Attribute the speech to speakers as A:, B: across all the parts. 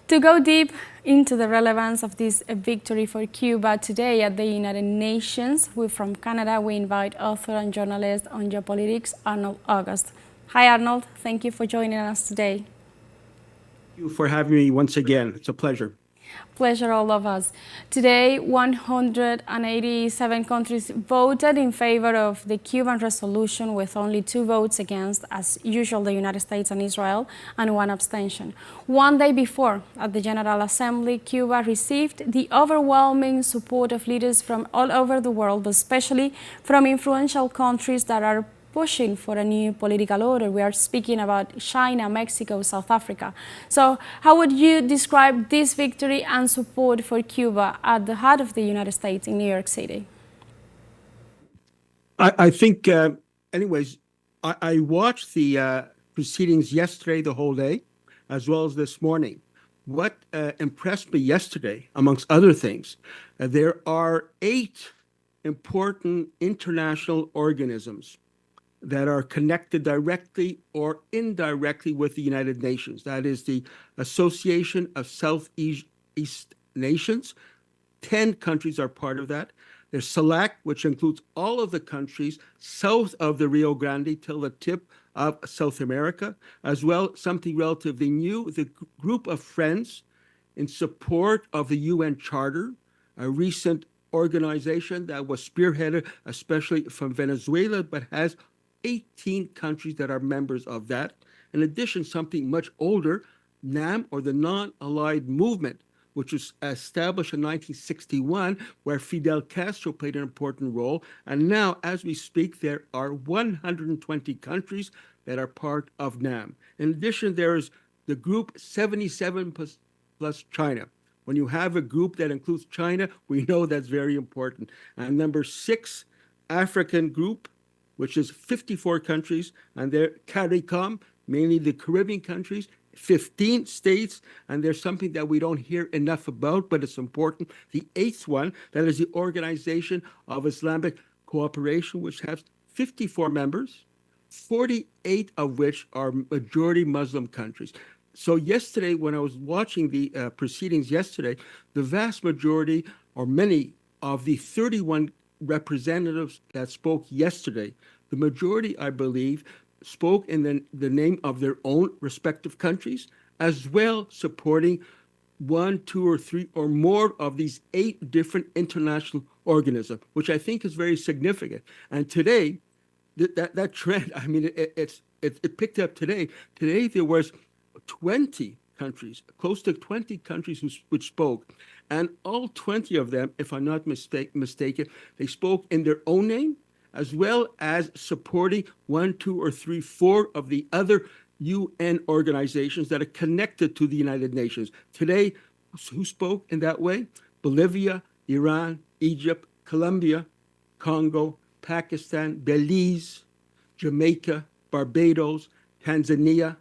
A: To go deep into the relevance of this victory for Cuba today at the United Nations, from Canada, we invite author and journalist on geopolitics, Arnold August. Hi, Arnold. Thank you for joining us today.
B: Thank you for having me once again. It's a pleasure.
A: Pleasure, all of us. Today, 187 countries voted in favor of the Cuban resolution, with only 2 votes against, as usual, the United States and Israel, and 1 abstention. One day before, at the General Assembly, Cuba received the overwhelming support of leaders from all over the world, but especially from influential countries that are pushing for a new political order. We are speaking about China, Mexico, South Africa. So how would you describe this victory and support for Cuba at the heart of the United States in New York City?
B: I think, I watched the proceedings yesterday, the whole day, as well as this morning. What impressed me yesterday, amongst other things, there are 8 important international organisms that are connected directly or indirectly with the United Nations. That is the Association of Southeast Nations. 10 countries are part of that. There's CELAC, which includes all of the countries south of the Rio Grande till the tip of South America, as well something relatively new, the Group of Friends in support of the UN Charter, a recent organization that was spearheaded especially from Venezuela, but has 18 countries that are members of that. In addition, something much older, NAM, or the Non-Allied Movement, which was established in 1961, where Fidel Castro played an important role. And now, as we speak, there are 120 countries that are part of NAM. In addition, there is the group 77 plus China. When you have a group that includes China, we know that's very important. And number 6, African group, which is 54 countries, and they're CARICOM, mainly the Caribbean countries, 15 states, and there's something that we don't hear enough about, but it's important. The 8th one, that is the Organization of Islamic Cooperation, which has 54 members, 48 of which are majority Muslim countries. So yesterday, when I was watching the proceedings yesterday, the vast majority, or many of the 31 representatives that spoke yesterday, the majority, I believe, spoke in the name of their own respective countries, as well supporting 1, 2, or 3 or more of these 8 different international organisms, which I think is very significant. And today, that trend, I mean, it picked up today. Today, there was 20 countries, close to 20 countries which spoke. And all 20 of them, if I'm not mistaken, they spoke in their own name, as well as supporting 1, 2, or 3, 4 of the other UN organizations that are connected to the United Nations. Today, who spoke in that way? Bolivia, Iran, Egypt, Colombia, Congo, Pakistan, Belize, Jamaica, Barbados, Tanzania,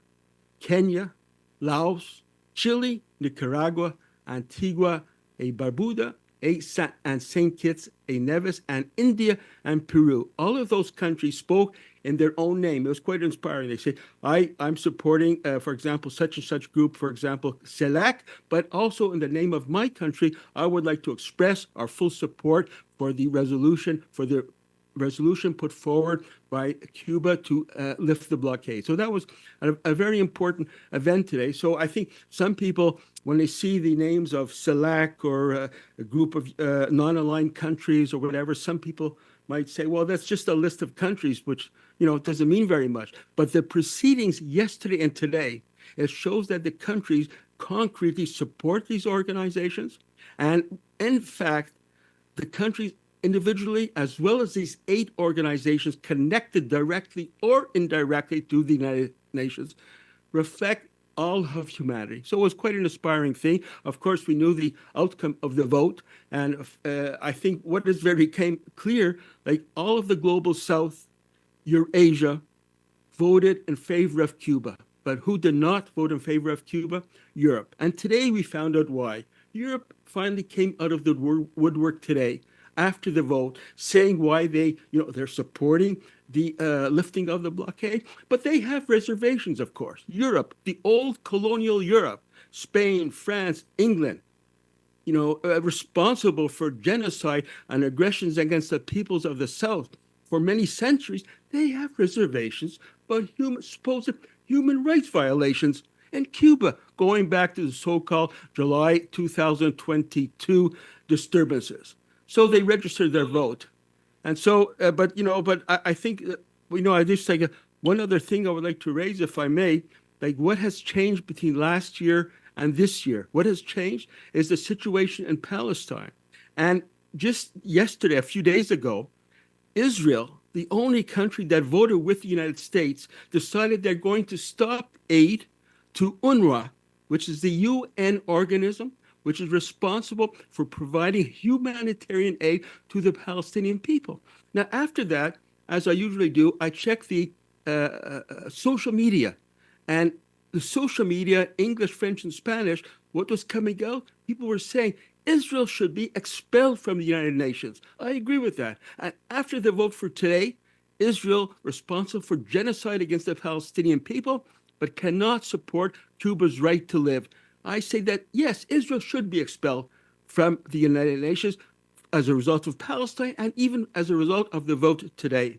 B: Kenya, Laos, Chile, Nicaragua, Antigua and Barbuda, and St. Kitts and Nevis, and India and Peru. All of those countries spoke in their own name. It was quite inspiring. They say, I'm supporting, for example, such and such group, for example, CELAC, but also in the name of my country, I would like to express our full support for the resolution, put forward by Cuba to lift the blockade. So that was a very important event today. So I think some people, when they see the names of CELAC or a group of non-aligned countries or whatever, some people might say, well, that's just a list of countries, which, doesn't mean very much. But the proceedings yesterday and today, it shows that the countries concretely support these organizations. And in fact, the countries individually, as well as these 8 organizations connected directly or indirectly to the United Nations, reflect all of humanity. So it was quite an inspiring thing. Of course, we knew the outcome of the vote, and I think what is very clear, like all of the global South, Eurasia, voted in favor of Cuba. But who did not vote in favor of Cuba? Europe. And today we found out why. Europe finally came out of the woodwork today, after the vote, saying why they're supporting the lifting of the blockade, but they have reservations, of course. Europe, the old colonial Europe, Spain, France, England, responsible for genocide and aggressions against the peoples of the South for many centuries, they have reservations about supposed human rights violations in Cuba, going back to the so-called July 2022 disturbances. So they registered their vote. And so, but I think, I just think one other thing I would like to raise, if I may, like what has changed between last year and this year? What has changed is the situation in Palestine. And just yesterday, a few days ago, Israel, the only country that voted with the United States, decided they're going to stop aid to UNRWA, which is the UN organism which is responsible for providing humanitarian aid to the Palestinian people. Now, after that, as I usually do, I check the social media. And the social media, English, French, and Spanish, what was coming out? People were saying Israel should be expelled from the United Nations. I agree with that. And after the vote for today, Israel responsible for genocide against the Palestinian people, but cannot support Cuba's right to live. I say that, yes, Israel should be expelled from the United Nations as a result of Palestine and even as a result of the vote today.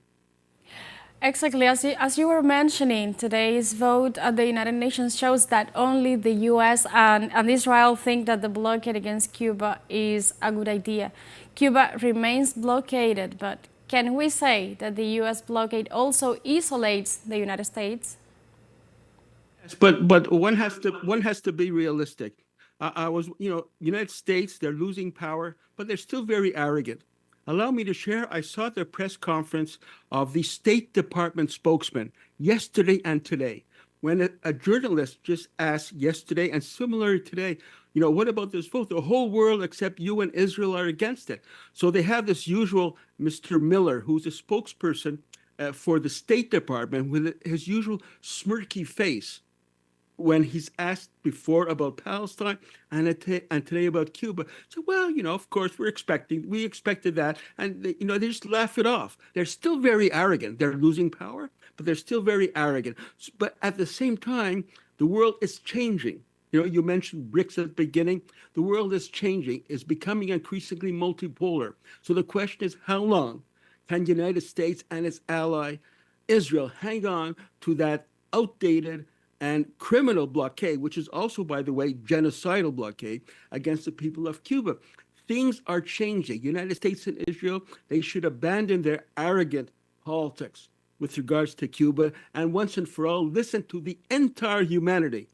A: Exactly. As you were mentioning, today's vote at the United Nations shows that only the U.S. and Israel think that the blockade against Cuba is a good idea. Cuba remains blockaded, but can we say that the U.S. blockade also isolates the United States?
B: Yes, but one has to be realistic. United States, they're losing power, but they're still very arrogant. Allow me to share, I saw the press conference of the State Department spokesman yesterday and today, when a journalist just asked yesterday and similarly today, what about this vote? The whole world except you and Israel are against it. So they have this usual Mr. Miller, who's a spokesperson for the State Department with his usual smirky face when he's asked before about Palestine and today about Cuba. So, well, of course, we expected that. And, they just laugh it off. They're still very arrogant. They're losing power, but they're still very arrogant. But at the same time, the world is changing. You mentioned BRICS at the beginning. The world is changing. It's becoming increasingly multipolar. So the question is, how long can the United States and its ally, Israel, hang on to that outdated and criminal blockade, which is also, by the way, genocidal blockade against the people of Cuba? Things are changing. United States and Israel, they should abandon their arrogant politics with regards to Cuba and once and for all listen to the entire humanity.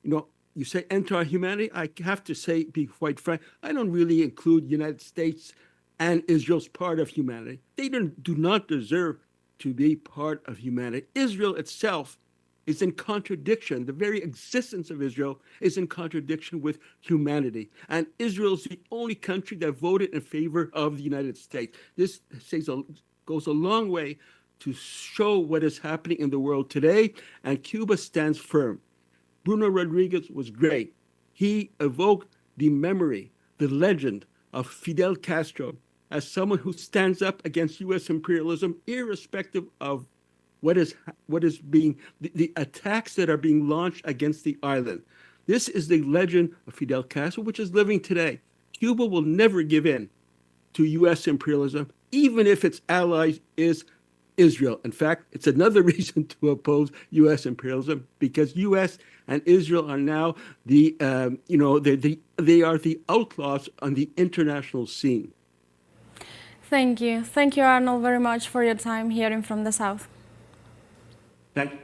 B: You say entire humanity, I have to say, be quite frank, I don't really include United States and Israel's part of humanity. They do not deserve to be part of humanity. Israel itself is in contradiction. The very existence of Israel is in contradiction with humanity. And Israel is the only country that voted in favor of the United States. This goes a long way to show what is happening in the world today, and Cuba stands firm. Bruno Rodriguez was great. He evoked the memory, the legend of Fidel Castro as someone who stands up against U.S. imperialism, irrespective of what is being the attacks that are being launched against the island. This is the legend of Fidel Castro, which is living today. Cuba will never give in to U.S. imperialism, even if its ally is Israel. In fact, it's another reason to oppose U.S. imperialism, because U.S. and Israel are now they are the outlaws on the international scene.
A: Thank you, Arnold, very much for your time hearing from the South.
B: Thank you.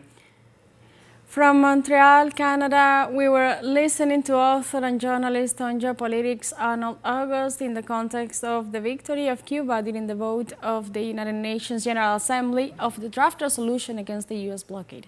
A: From Montreal, Canada, we were listening to author and journalist on geopolitics Arnold August in the context of the victory of Cuba during the vote of the United Nations General Assembly of the draft resolution against the U.S. blockade.